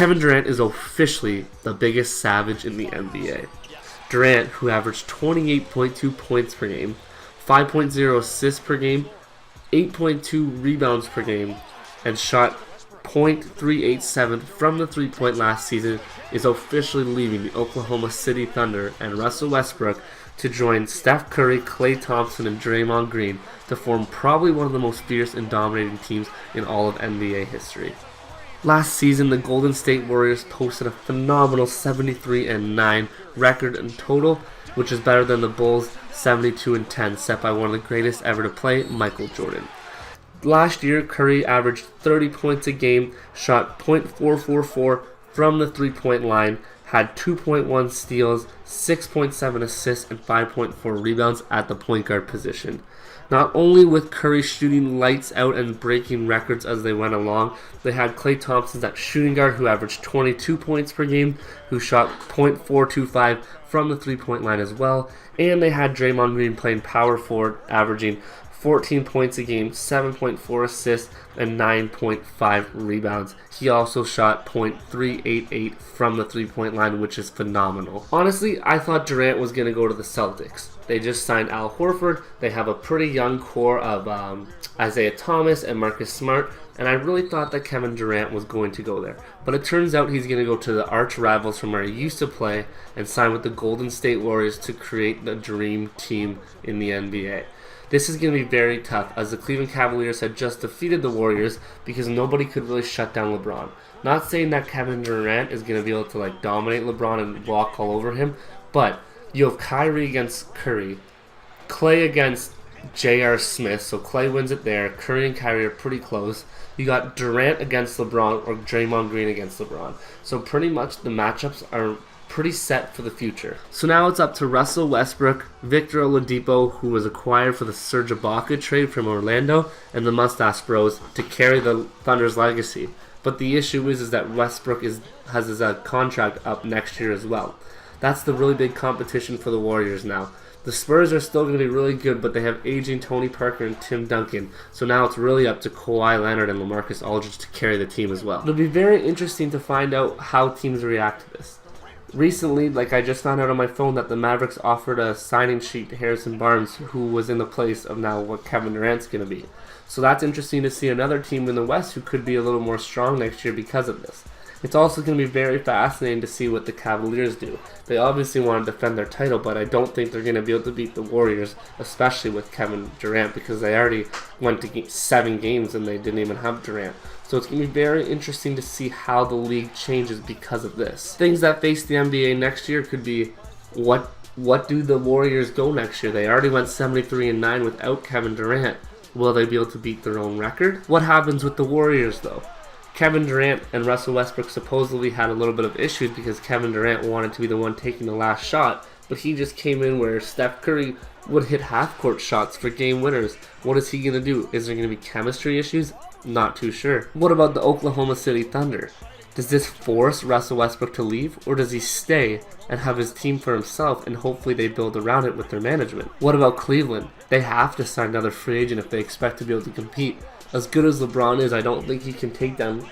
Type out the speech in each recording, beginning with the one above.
Kevin Durant is officially the biggest savage in the NBA. Durant, who averaged 28.2 points per game, 5.0 assists per game, 8.2 rebounds per game, and shot .387 from the three-point last season, is officially leaving the Oklahoma City Thunder and Russell Westbrook to join Steph Curry, Klay Thompson, and Draymond Green to form probably one of the most fierce and dominating teams in all of NBA history. Last season, the Golden State Warriors posted a phenomenal 73-9 record in total, which is better than the Bulls' 72-10 set by one of the greatest ever to play, Michael Jordan. Last year, Curry averaged 30 points a game, shot .444 from the three-point line, had 2.1 steals, 6.7 assists, and 5.4 rebounds at the point guard position. Not only with Curry shooting lights out and breaking records as they went along, they had Klay Thompson at shooting guard, who averaged 22 points per game, who shot .425 from the three-point line as well, and they had Draymond Green playing power forward, averaging 14 points a game, 7.4 assists, and 9.5 rebounds. He also shot .388 from the three-point line, which is phenomenal. Honestly, I thought Durant was going to go to the Celtics. They just signed Al Horford. They have a pretty young core of Isaiah Thomas and Marcus Smart, and I really thought that Kevin Durant was going to go there. But it turns out he's going to go to the arch rivals from where he used to play and sign with the Golden State Warriors to create the dream team in the NBA. This is going to be very tough, as the Cleveland Cavaliers had just defeated the Warriors because nobody could really shut down LeBron. Not saying that Kevin Durant is going to be able to dominate LeBron and walk all over him, but you have Kyrie against Curry, Klay against J.R. Smith, so Klay wins it there. Curry and Kyrie are pretty close. You got Durant against LeBron or Draymond Green against LeBron. So pretty much the matchups are pretty set for the future. So now it's up to Russell Westbrook, Victor Oladipo, who was acquired for the Serge Ibaka trade from Orlando, and the Mustache Bros to carry the Thunder's legacy. But the issue is that Westbrook has his contract up next year as well. That's the really big competition for the Warriors now. The Spurs are still going to be really good, but they have aging Tony Parker and Tim Duncan, so now it's really up to Kawhi Leonard and LaMarcus Aldridge to carry the team as well. It'll be very interesting to find out how teams react to this. Recently, I just found out on my phone that the Mavericks offered a signing sheet to Harrison Barnes, who was in the place of now what Kevin Durant's going to be. So that's interesting to see another team in the West who could be a little more strong next year because of this. It's also going to be very fascinating to see what the Cavaliers do. They obviously want to defend their title, but I don't think they're going to be able to beat the Warriors, especially with Kevin Durant, because they already went to 7 games and they didn't even have Durant. So it's going to be very interesting to see how the league changes because of this. Things that face the NBA next year could be what do the Warriors go next year? They already went 73-9 without Kevin Durant. Will they be able to beat their own record? What happens with the Warriors though? Kevin Durant and Russell Westbrook supposedly had a little bit of issues because Kevin Durant wanted to be the one taking the last shot, but he just came in where Steph Curry would hit half-court shots for game winners. What is he going to do? Is there going to be chemistry issues? Not too sure. What about the Oklahoma City Thunder? Does this force Russell Westbrook to leave, or does he stay and have his team for himself and hopefully they build around it with their management? What about Cleveland? They have to sign another free agent if they expect to be able to compete. As good as LeBron is, I don't think he can take down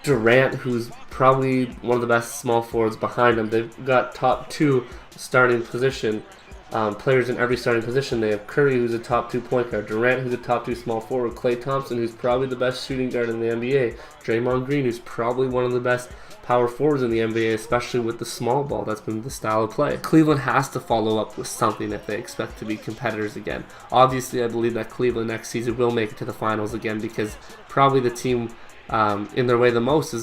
Durant, who's probably one of the best small forwards behind him. They've got top 2 starting position players in every starting position. They have Curry, who's a top 2 point guard, Durant, who's a top 2 small forward, Klay Thompson, who's probably the best shooting guard in the NBA, Draymond Green, who's probably one of the best power forwards in the NBA, especially with the small ball. That's been the style of play. Cleveland has to follow up with something if they expect to be competitors again. Obviously, I believe that Cleveland next season will make it to the finals again, because probably the team in their way the most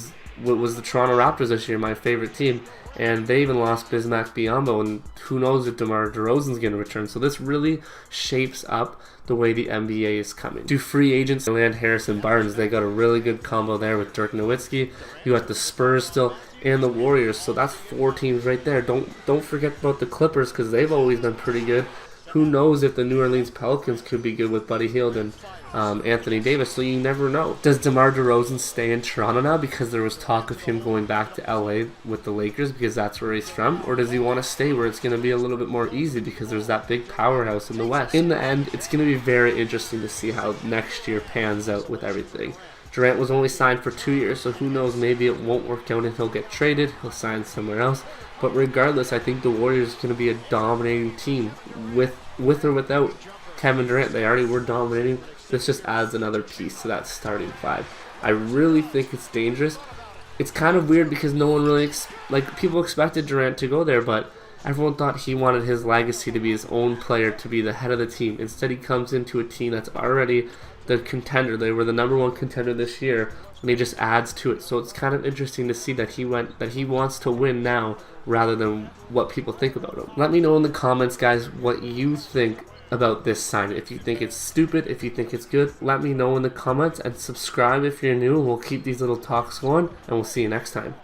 was the Toronto Raptors this year, my favorite team, and they even lost Bismack Biyombo, and who knows if DeMar DeRozan's going to return. So this really shapes up the way the NBA is coming. Do free agents land Harrison Barnes? They got a really good combo there with Dirk Nowitzki. You got the Spurs still and the Warriors, so that's 4 teams right there. Don't forget about the Clippers, because they've always been pretty good. Who knows if the New Orleans Pelicans could be good with Buddy Hield and Anthony Davis, so you never know. Does DeMar DeRozan stay in Toronto now because there was talk of him going back to LA with the Lakers because that's where he's from? Or does he want to stay where it's going to be a little bit more easy because there's that big powerhouse in the West? In the end, it's going to be very interesting to see how next year pans out with everything. Durant was only signed for 2 years, so who knows, maybe it won't work out and he'll get traded, he'll sign somewhere else. But regardless, I think the Warriors are going to be a dominating team with or without Kevin Durant. They already were dominating. This just adds another piece to that starting five. I really think it's dangerous. It's kind of weird because no one really, people expected Durant to go there, but everyone thought he wanted his legacy to be his own player, to be the head of the team. Instead, he comes into a team that's already the contender. They were the #1 contender this year, and he just adds to it. So it's kind of interesting to see that he wants to win now rather than what people think about him. Let me know in the comments, guys, what you think about this sign. If you think it's stupid, if you think it's good, let me know in the comments, and subscribe if you're new. We'll keep these little talks going, and we'll see you next time.